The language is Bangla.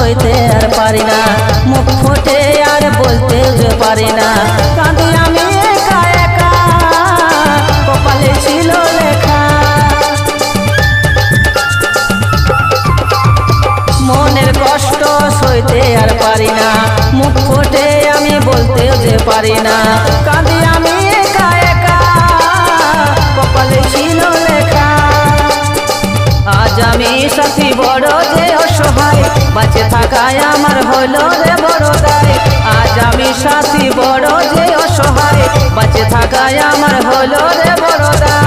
সইতে আর পারি না, মুখ ফুটে আর বলতে যে পারি না। কাঁদি আমি একা একা, কপালে ছিল লেখা। মনের কষ্ট সইতে আর পারি না, মুখ ফুটে আমি বলতে যে পারি না। কাঁদি আমি একা একা, কপালে ছিল লেখা। আজ আমি সাথী বড় যে অসহায়, বাঁচে থাকায় আমার হলো রে বড় দায়। আজ আমি সাথী বড় যে অসহায়, বাঁচে থাকায় আমার হলো রে বড় দায়।